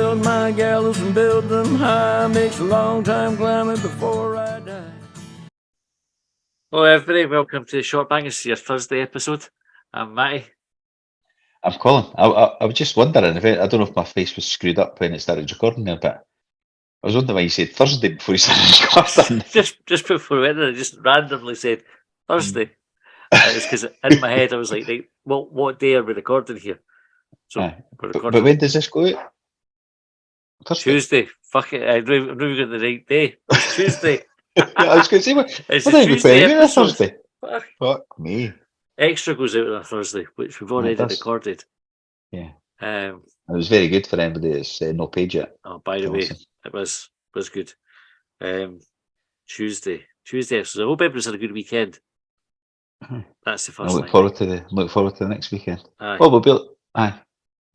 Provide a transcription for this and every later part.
build my gallows and build them high. Makes a long time climbing before I die. Hello everybody, welcome to the Short Bangers, your Thursday episode. I'm Matty. I'm Colin. I was just wondering if I don't know if my face was screwed up when it started recording there, but I was wondering why you said Thursday before you started recording. just before we went in, I just randomly said Thursday. It was because in my head I was like, right, what day are we recording here? So we're recording. But when does this go out? Thursday. Tuesday. Fuck it, I knew we got the right day. It's Tuesday. I was going to say, it's what a are we Tuesday playing episode. Thursday? Fuck me. Extra goes out on a Thursday, which we've already recorded. Yeah. It was very good for anybody that's not paid yet. Oh, by the way, it was good. Tuesday episode. I hope everyone's had a good weekend. That's the first I thing. look forward to the next weekend. Aye. Well, we'll be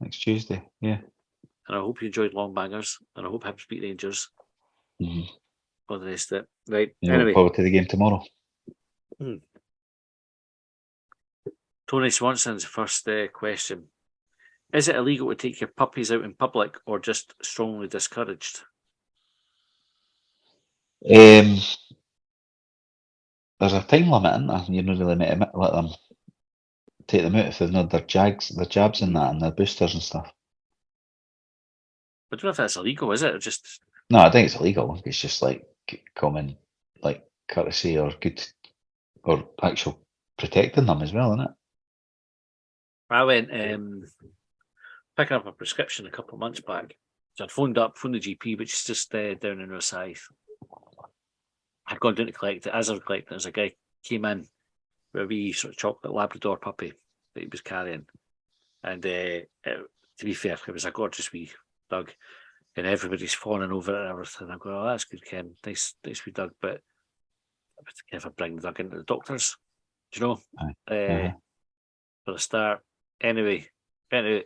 next Tuesday. Yeah. And I hope you enjoyed Long Bangers, and I hope Hibs beat Rangers. Mm-hmm. All the rest of it. Right. Anyway, look forward to the game tomorrow. Tony Swanson's first question. Is it illegal to take your puppies out in public or just strongly discouraged? There's a time limit in there. You're not really meant to let them take them out if they've not their jabs and that and their boosters and stuff. I don't know if that's illegal, is it? Or just no, I think it's illegal. It's just like common, like courtesy or good, or actual protecting them as well, isn't it? I went picking up a prescription a couple of months back. So I'd phoned the GP, which is just down in Rosyth. I'd gone down to collect it. As I was collecting it, there's a guy came in with a wee sort of chocolate Labrador puppy that he was carrying. And to be fair, it was a gorgeous wee dog. And everybody's fawning over it and everything. I'm going, oh, that's good, Ken. Nice wee dog. But if I bring the dog into the doctors, do you know? For a start. Anyway, I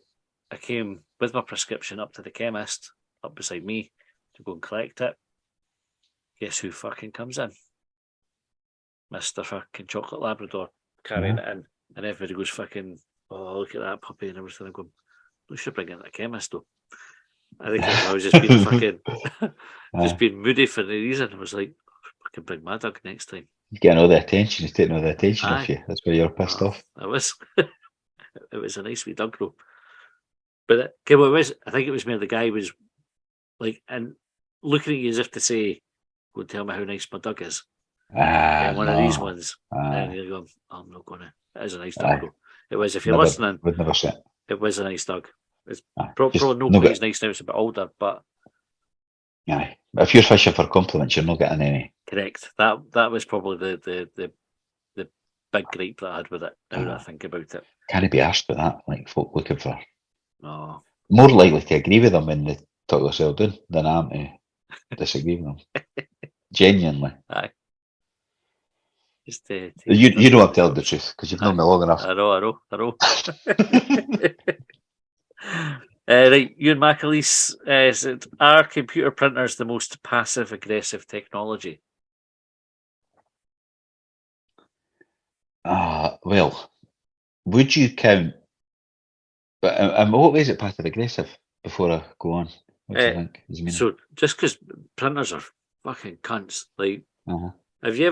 came with my prescription up to the chemist, up beside me, to go and collect it. Guess who fucking comes in? Mr. fucking Chocolate Labrador carrying it in. And everybody goes fucking, oh, look at that puppy and everything. I'm going, we should bring it to the chemist though. I think I was just being fucking, just being moody for no reason. I was like, fucking bring my dog next time. You're getting all the attention. He's taking all the attention off you. That's why you're pissed off. I was. It was a nice wee dog though. But I think it was where the guy was like, and looking at you as if to say, go and tell me how nice my dog is. One of these ones. And you're going, I'm not going to. It is a nice dog though. It was, if you're listening, would never say. It was a nice dog. It's probably nobody's nice now, it's a bit older, but if you're fishing for compliments, you're not getting any. Correct. That was probably the big gripe that I had with it, now that I think about it. Can't be asked with that, like folk looking for more likely to agree with them when they talk themselves down than I am to disagree with them. Genuinely. Aye. Just you know I'm telling the truth because you've known me long enough. I know. Right, Ewan McAleese said, are computer printers the most passive-aggressive technology? Well, would you count? But what way is it passive-aggressive? Before I go on, what do you think? So, just because printers are fucking cunts, like, have you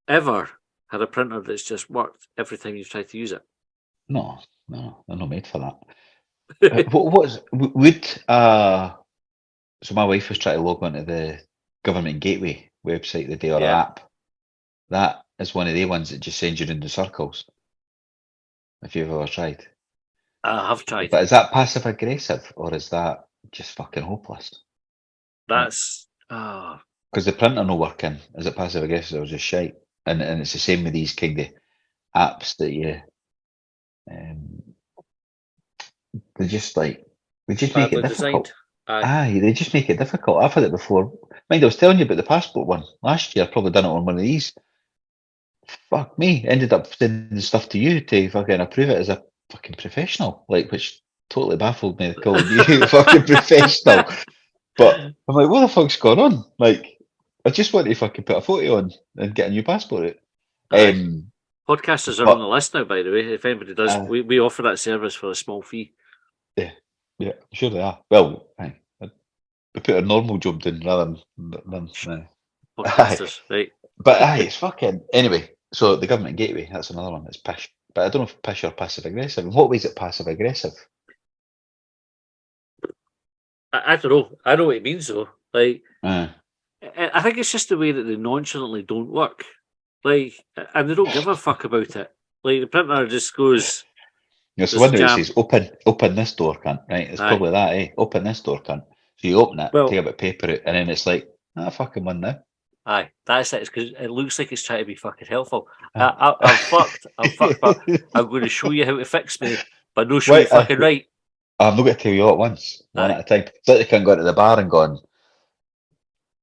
ever had a printer that's just worked every time you've tried to use it? No, they're not made for that. So my wife was trying to log onto the government gateway website the day or app. That is one of the ones that just sends you into circles. If you've ever tried. I have tried. But is that passive aggressive or is that just fucking hopeless? That's because the printer not working. Is it passive aggressive or just shite? And it's the same with these kind of apps that you they just make it difficult. They just make it difficult. I've had it before. Mind, I was telling you about the passport one last year. I've probably done it on one of these. Fuck me. Ended up sending stuff to you to fucking approve it as a fucking professional, which totally baffled me calling you fucking professional. But I'm like, what the fuck's going on? Like, I just want to fucking put a photo on and get a new passport out. Podcasters are on the list now, by the way. If anybody does, we offer that service for a small fee. Yeah, sure they are. Well, We put a normal job down rather than podcasters, right? But it's fucking anyway. So the government gateway, that's another one. It's pish, but I don't know if pish or passive aggressive. In what way is it passive aggressive? I don't know. I know what it means though. Like, I think it's just the way that they nonchalantly don't work. Like, and they don't give a fuck about it. Like the printer just goes. So one where it says open this door, cunt. Right? It's probably that, eh? Open this door, cunt. So you open it, take a bit of paper out, and then it's like, fucking one now. Aye, that's it. It's because it looks like it's trying to be fucking helpful. I'm fucked. But I'm going to show you how to fix me, but no show you fucking right. I'm not going to tell you all at once, one at a time. It's like they can go to the bar and gone,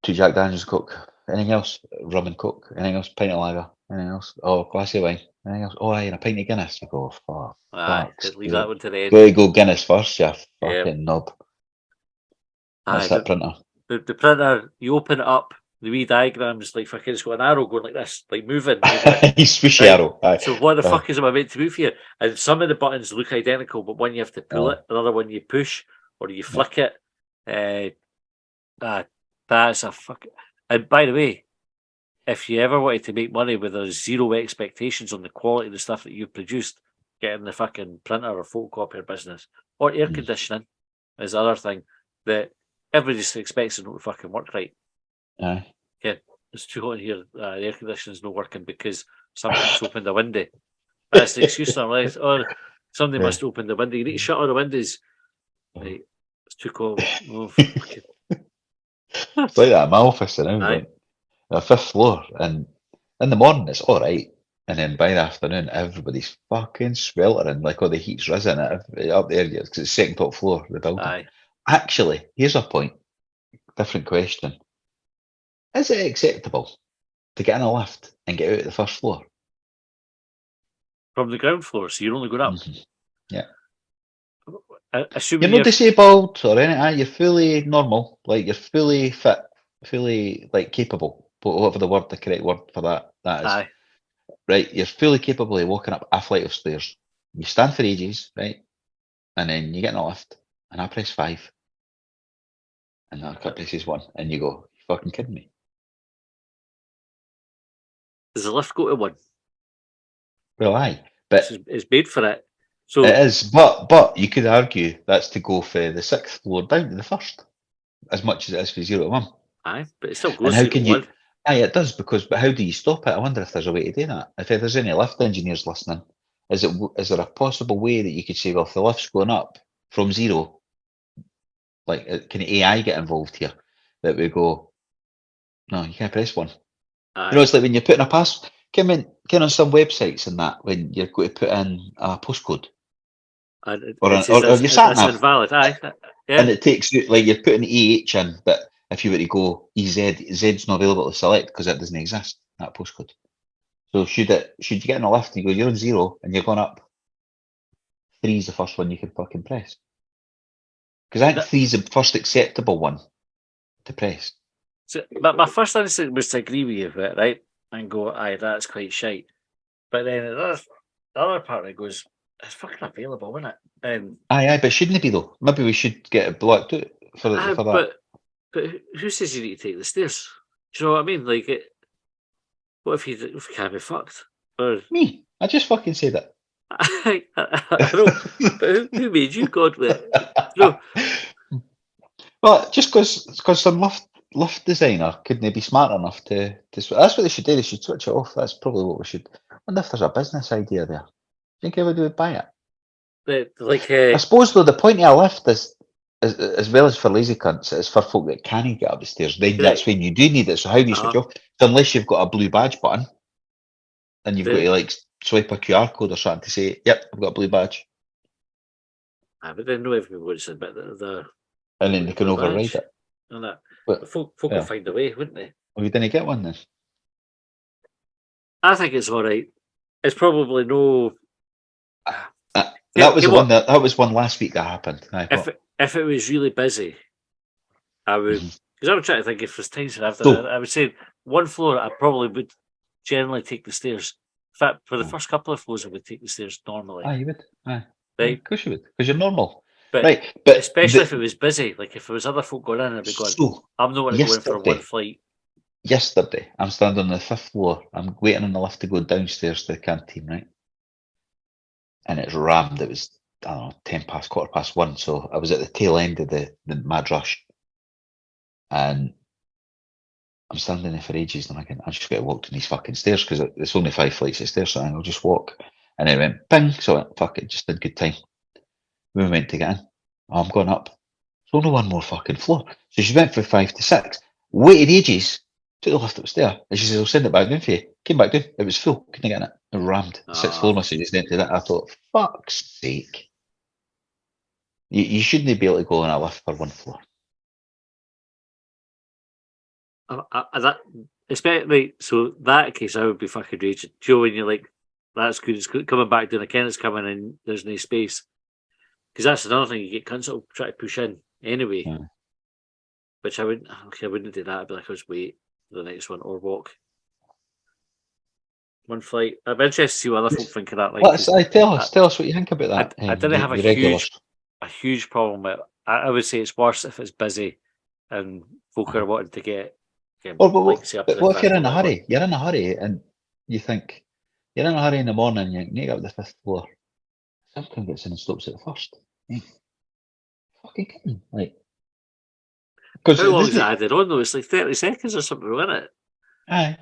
2 Jack Daniels Coke. Anything else? Rum and Coke. Anything else? Pint of lager. Anything else? Oh, glass of wine. Anything else? Oh, aye, and a pint of Guinness. I go, fuck. Aye, leave that one to the end. Go go Guinness first, you fucking knob. That's that printer. The printer, you open it up, the wee diagrams, like fucking, it's got an arrow going like this, like moving. Swishy arrow. Aye. So what the fuck is I meant to move here? And some of the buttons look identical, but one you have to pull it, another one you push, or you flick it. That's a fucking... And by the way, if you ever wanted to make money with there's zero expectations on the quality of the stuff that you've produced, get in the fucking printer or photocopier business, or air conditioning is the other thing that everybody just expects it not to fucking work right. Aye. Yeah, it's too hot in here. The air conditioning's not working because somebody's opened the window. That's the excuse. I'm like, oh, somebody must open the window. You need to shut all the windows. Right, it's too cold. Oh, fucking... It's like that in my office now. Like, the 5th floor, and in the morning it's all right, and then by the afternoon everybody's fucking sweltering, like all the heat's risen up there because it's 2nd top floor of the building. Aye. Actually, here's a point. Different question. Is it acceptable to get in a lift and get out at the 1st floor? From the ground floor, so you're only going up? Yeah. Assuming you're not disabled or anything, you're fully normal, like you're fully fit, fully like capable, whatever the correct word for that is. Aye. Right, you're fully capable of walking up a flight of stairs. You stand for ages, right? And then you get in a lift, and I press 5. And that presses 1, and you go, you fucking kidding me? Does the lift go to 1? Well, aye, but it's made for it. So it is, but you could argue that's to go for the 6th floor down to the 1st, as much as it is for 0 to 1. Aye, but it still goes. And how can you? Aye, it does, but how do you stop it? I wonder if there's a way to do that. If there's any lift engineers listening, is there a possible way that you could say, well, if the lift's going up from 0, like can AI get involved here? That we go, no, you can't press 1. Aye. You know, it's like when you're putting a pass. Come on some websites and that when you're going to put in a postcode. Or your sat nav. Invalid. Aye. Yeah. And it takes you, like you're putting EH in, but if you were to go EZ, Z's not available to select because it doesn't exist, that postcode. So should you get in a lift and you go, you're on 0 and you're going up, 3 is the first one you can fucking press. Because I think 3 is the first acceptable one to press. So, but my first instinct was to agree with you, right? And go, aye, that's quite shite. But then the other part of it goes, it's fucking available, isn't it? Aye, but shouldn't it be though? Maybe we should get it blocked out for that. But who says you need to take the stairs? Do you know what I mean? Like, what if you can't be fucked? Or... Me? I just fucking said it. I know, but who made you God with it? No. Well, just because some lift designer couldn't be smart enough to that's what they should do. They should switch it off. That's probably what we should. I wonder if there's a business idea there. Think everybody would buy it? I suppose though the point of a lift is as well as for lazy cunts, it's for folk that can't get up the stairs. Then that's when you do need it. So how do you switch off? So unless you've got a blue badge button, and you've got to like swipe a QR code or something to say, "Yep, I've got a blue badge." But then no everybody wants it, but and then they can override it. And that, but folk will find a way, wouldn't they? Well, you didn't get one then. I think it's all right. It's probably no. That was the one. That was one last week that happened. If it was really busy, I would, because I'm trying to think if there's times after. I would say 1 floor, I probably would generally take the stairs. In fact, for the first couple of floors, I would take the stairs normally. You would. Right? Of course you would, because you're normal. But, right, but especially if it was busy, like if there was other folk going in, I'd be going, I'm not going to go in for one flight. Yesterday, I'm standing on the 5th floor. I'm waiting on the lift to go downstairs to the canteen, right? And it's rammed. It was, I don't know, 10 past, 1:15. So I was at the tail end of the mad rush. And I'm standing there for ages, and I just got to walk down these fucking stairs because it's only 5 flights of stairs, so I'll just walk. And it went ping, so I went, fuck it, just did good time. We went to get in. Oh, I'm going up. There's only one more fucking floor. So she went from 5 to 6, waited ages, took the lift that was there, and she said, I'll send it back down for you. Came back down, it was full, couldn't get in it. It rammed. The 6th floor must have just emptied it. I thought, fuck's sake. You shouldn't be able to go on a lift for one floor. That, especially, so that case, I would be fucking raging. Joe, when you're like, that's good, it's coming back down again, it's coming in, there's no space. Because that's another thing, you get cunts that'll try to push in anyway. Yeah. Which I wouldn't do that. I'd be like, I'll just wait for the next one or walk. One flight. I'm interested to see what other folk think of that. Like, tell us what you think about that. I didn't have a huge problem with it. I would say it's worse if it's busy and folk are wanting to get. But what if you're in a hurry? You're in a hurry and you think you're in a hurry in the morning. You need to get up the 5th floor. Something gets in and stops at the first. Fucking kidding, like. How long is it added on though? It's like 30 seconds or something, isn't it? Aye.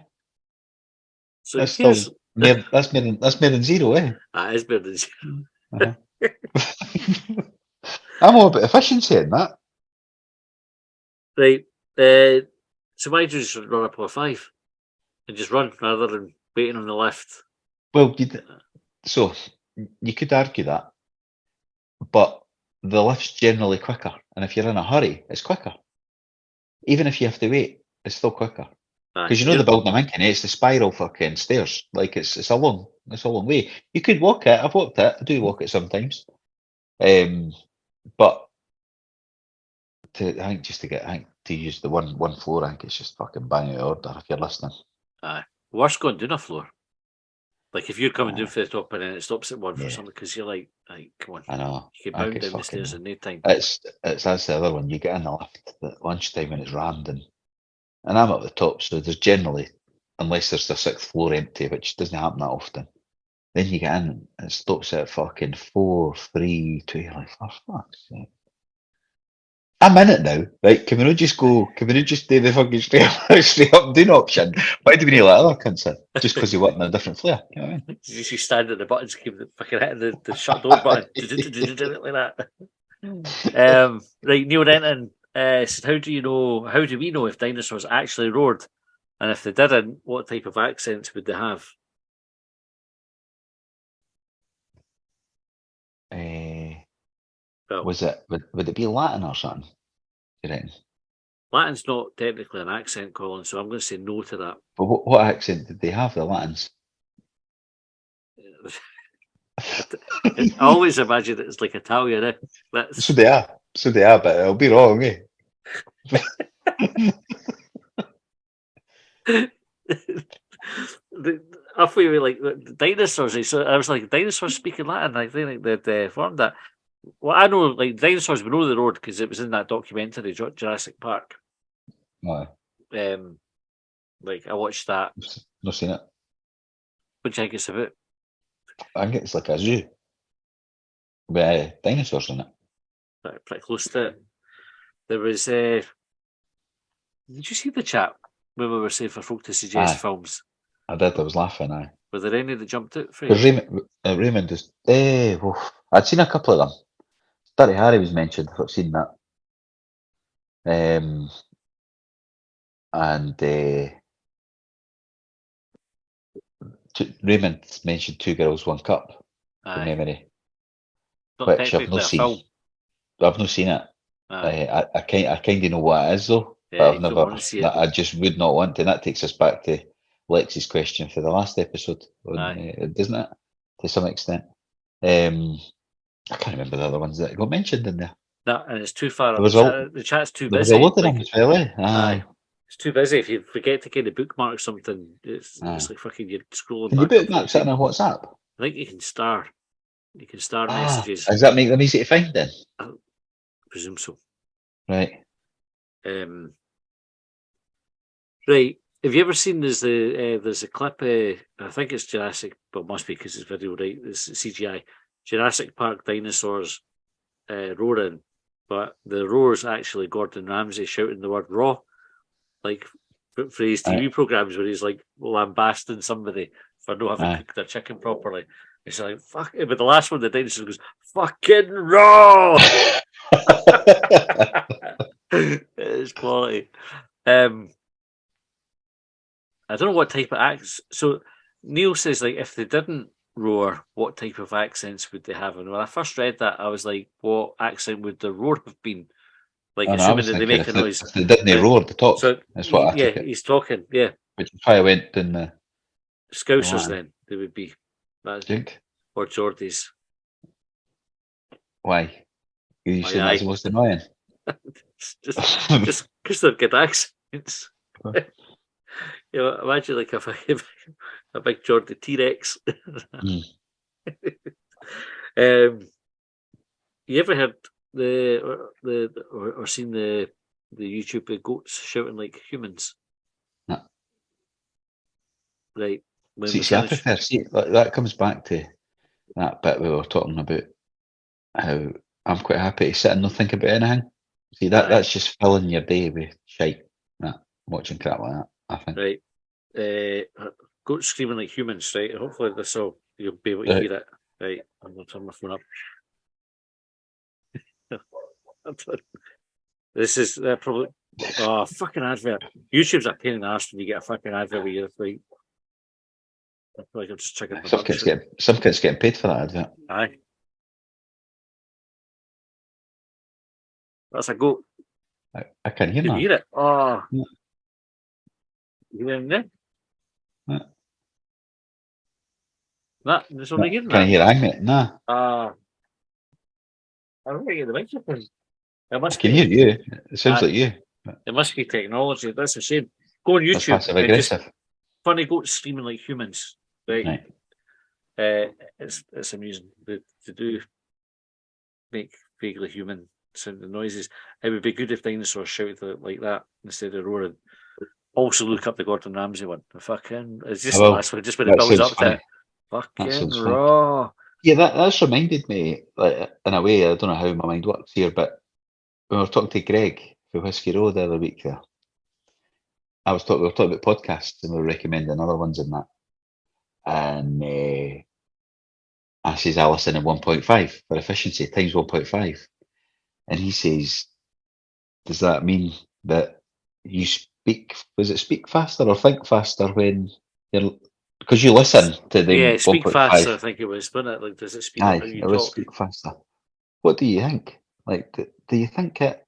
So that's more than zero, eh? That is more than zero. I'm all about efficiency in that. Right. So why do you just run up a 5 and just run rather than waiting on the lift? Well, so you could argue that, but the lift's generally quicker, and if you're in a hurry, it's quicker. Even if you have to wait, it's still quicker. Because the building I'm in, it's the spiral fucking stairs. Like it's a long way. You could walk it. I've walked it. I do walk it sometimes. But to use the one floor, I think it's just fucking bang out of order if you're listening. Aye. Worse going down a floor. Like if you're coming down for the top and then it stops at one for something because you're like, come on. I know. You get bound down the stairs in no time. It's that's the other one. You get in the lift at lunchtime when it's rammed and I'm at the top, so there's generally, unless there's the 6th floor empty, which doesn't happen that often, then you get in and it stops at fucking 4, 3, 2. You're like, for fuck's sake. I'm in it now, right? Can we not just do the fucking straight up doing option? Why do we need like other cunts in? Just because you want in a different flare? You know what I mean? You stand at the buttons, keep the fucking hitting the shut door button like that. Right, Neil Denton said, how do we know if dinosaurs actually roared? And if they didn't, what type of accents would they have? Would it be Latin or something? You reckon? Latin's not technically an accent, Colin, so I'm going to say no to that. But what accent did they have, the Latins? I always imagine it's like Italian, eh? So they are, but I'll be wrong, eh? I feel like the dinosaurs. So I was like, dinosaurs speaking Latin. I think they formed that. Well, I know, like dinosaurs, we know the road because it was in that documentary, Jurassic Park. No. Like I watched that. Not seen it. What do you think it's about? I think it's like a zoo with dinosaurs in it. Pretty close to it. There was. Did you see the chat when we were saying for folk to suggest films? I did. I was laughing. Aye. Were there any that jumped out for you? Raymond is. I'd seen a couple of them. Dirty Harry was mentioned. I've seen that. And Raymond mentioned Two Girls, One Cup from memory, which I've not seen. I've not seen it. I kind of know what it is though, but I've never. I just would not want to. And that takes us back to Lex's question for the last episode, doesn't it? To some extent. I can't remember the other ones that got mentioned in there. And it's too far. The chat's too busy. There's a lot of them as well, eh? Aye. It's too busy. If you forget to kind of bookmark something, it's like fucking you're scrolling. Can you bookmark something on WhatsApp? I think you can star. You can start messages. Does that make them easy to find then? I presume so. Right. Right. Have you ever seen there's a clip? I think it's Jurassic, but must be because it's video, right? It's CGI. Jurassic Park dinosaurs roaring, but the roar's actually Gordon Ramsay shouting the word "raw," like for his TV programs where he's like lambasting somebody for not having cooked their chicken properly. It's like fuck, but the last one, the dinosaur goes fucking raw. It's quality. I don't know what type of accents. So Neil says, like, if they didn't roar, what type of accents would they have? And when I first read that, I was like, what accent would the roar have been? Like, assuming that they make a noise. If they didn't roar at the top, so that's what I took it. He's talking, yeah. Which is why I went in the Scousers then, they would be. Or Geordies. Why? You saying that's the most annoying? just because they're good accents. You know, imagine like a big Geordie T-Rex. You ever heard or seen the YouTube goats shouting like humans? No. Right. I prefer. That comes back to that bit we were talking about how I'm quite happy to sit and not think about anything. See that's just filling your day with shite. Watching crap like that, I think. Right. Goats screaming like humans, right? Hopefully you'll be able to hear it. Right. I'm gonna turn my phone up. This is probably fucking advert. YouTube's a pain in the arse when you get a fucking advert where you're like, I feel like I'm just checking. Some kids getting paid for that advert. Aye. That's a goat. I can hear that. You hear it? Oh. Yeah. You hear it there? Nah, there's only hearing that. Can I hear it? Nah. I don't think the microphone. I can hear you. It sounds like you. It must be technology. That's a shame. Go on YouTube. That's passive aggressive. Funny goats screaming like humans. Right. It's amusing. They do make vaguely human sounding noises. It would be good if dinosaurs shouted like that instead of roaring. Also, look up the Gordon Ramsay one. It's just the last one. Just when it builds up to it. Fucking raw. Yeah, that's reminded me, like in a way. I don't know how my mind works here, but when we were talking to Greg for Whiskey Row the other week, there, we were talking about podcasts and we were recommending other ones in that. And I says I listen in 1.5 for efficiency times 1.5, and he says, "Does that mean that you speak? Was it speak faster or think faster when you're?" Because you listen to the speak 1.5. faster. I think it was, wasn't it? Like, does it speed up when you talk? Was speak faster. What do you think? Like, do you think it?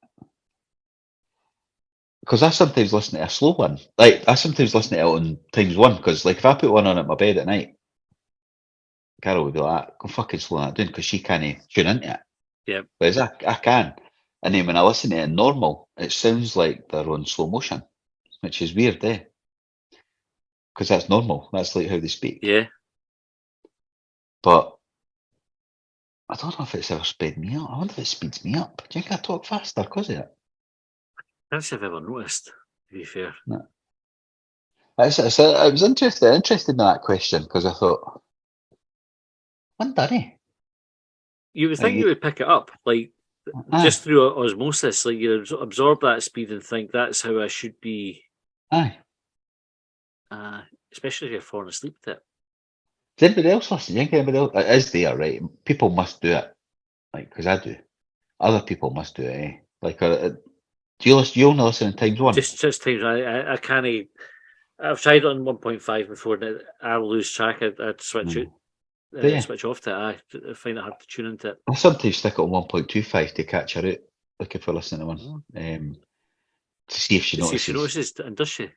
Because I sometimes listen to a slow one. Like, I sometimes listen to it on times one. Because, like, if I put one on at my bed at night, Carol would be like, "Go fucking slow that down," because she can't tune into it. Yeah. Whereas I can. And then when I listen to it in normal, it sounds like they're on slow motion, which is weird, eh? Because that's normal. That's like how they speak. Yeah. But I don't know if it's ever sped me up. I wonder if it speeds me up. Do you think I talk faster because of it? I don't think I've ever noticed, to be fair. No. I was interested in that question because I thought, wonder, eh? You would think you would pick it up, like, just through osmosis. Like, you absorb that speed and think that's how I should be. Aye. Especially if you're falling asleep to it. Does anybody else listen? Do you think anybody else? It is there, right? People must do it, like, because I do. Other people must do it, eh? Like, do you listen? You only listen in times one? Just times. I can't. I've tried it on 1.5 before, and I'll lose track. I'd switch it. Switch off to it. I find it hard to tune into it. I sometimes stick it on 1.25 to catch her out, like if we're listening to one, to see if she notices. See if she notices, and does she?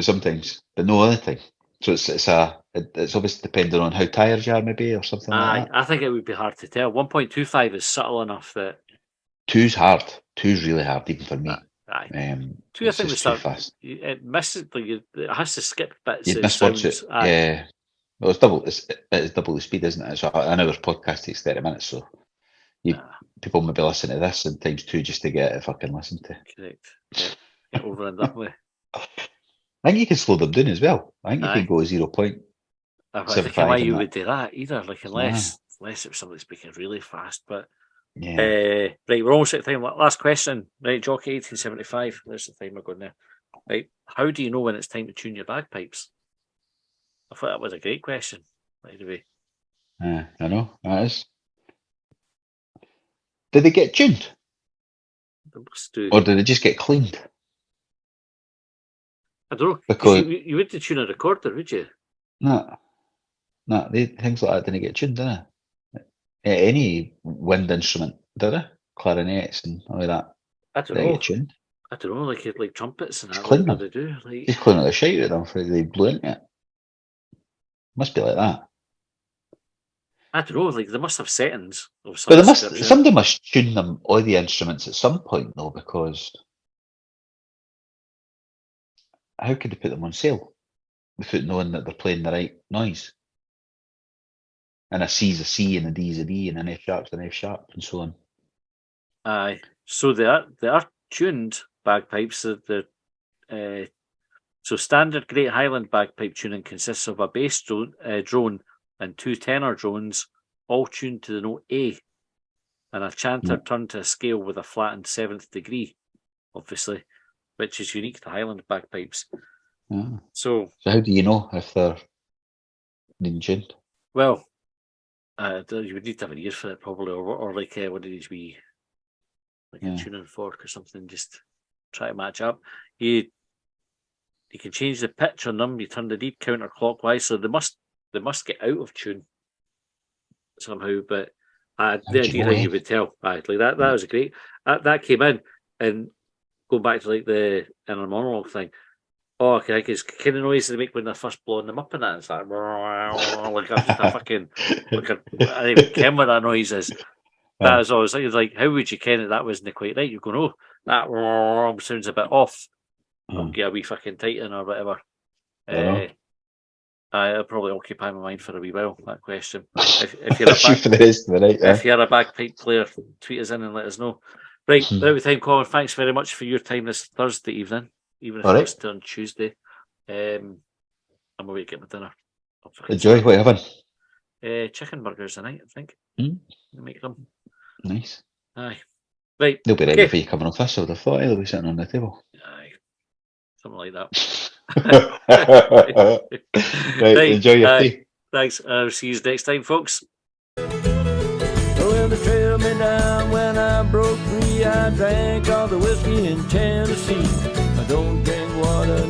Sometimes, but no other time. So it's obviously depending on how tired you are, maybe, or something like that. I think it would be hard to tell. 1.25 is subtle enough that 2's hard. 2's really hard, even for me. Aye. 2, I think, too fast. It misses. Like, it has to skip bits. You'd miss words. Yeah. Well, it's double the speed, isn't it? So an hour's podcast takes 30 minutes, so people maybe listen to this and times 2 just to get it fucking listened to. Correct. Get over and done with. I think you can slow them down as well. I think you can go 0 point. I think why you would do that either, like unless it was somebody speaking really fast. But right, we're almost at time. Last question, right? Jockey 1875. There's the timer going there. Right, how do you know when it's time to tune your bagpipes? I thought that was a great question. By the way, I know that is. Did they get tuned? They must do. Or did they just get cleaned? I don't know. Because you wouldn't tune a recorder, would you? No, things like that didn't get tuned, did they? Any wind instrument, did they? Clarinets and all that. I don't know. Get tuned. I don't know, like trumpets and just that. Clean What them. do they do? Like, just clean out the shite out of them before they blew into it. Must be like that. I don't know. Like they must have settings of some. But somebody must tune them, all the instruments at some point, though, because how could they put them on sale without knowing that they're playing the right noise? And a C's a C, and a D's a D, and an F sharp's an F sharp, and so on. Aye, so they are tuned bagpipes. So standard Great Highland bagpipe tuning consists of a bass drone and 2 tenor drones, all tuned to the note A, and a chanter turned to a scale with a flattened 7th degree, obviously, which is unique to Highland bagpipes. So how do you know if they're being tuned? Well, you would need to have an ear for it probably, or like one of these wee, like a tuning fork or something. Just try to match up. You can change the pitch on them. You turn the lead counterclockwise, so they must get out of tune somehow. But the idea how you would tell, like that was great. That came in, and going back to like the inner monologue thing. Oh, okay, because kind of noise they make when they're first blowing them up and that. It's like just a fucking I don't even care what that noise is. That was always like, how would you ken that wasn't quite right? You're going, oh, that sounds a bit off. I'll get a wee fucking tighten or whatever. I'll probably occupy my mind for a wee while, that question. If you're a bagpipe player, tweet us in and let us know. Right, every time, Colin, thanks very much for your time this Thursday evening, even if it's on Tuesday. I'm away to get my dinner. Enjoy, what are you having? Chicken burgers tonight, I think. Make them. Nice. Aye. Right. They'll be ready for you coming off this, I would have thought. They'll be sitting on the table. Aye. Something like that. Right, enjoy your tea. Thanks. I'll see you next time, folks. Well, they trailed me down when I broke free. I drank all the whiskey in Tennessee. I don't drink water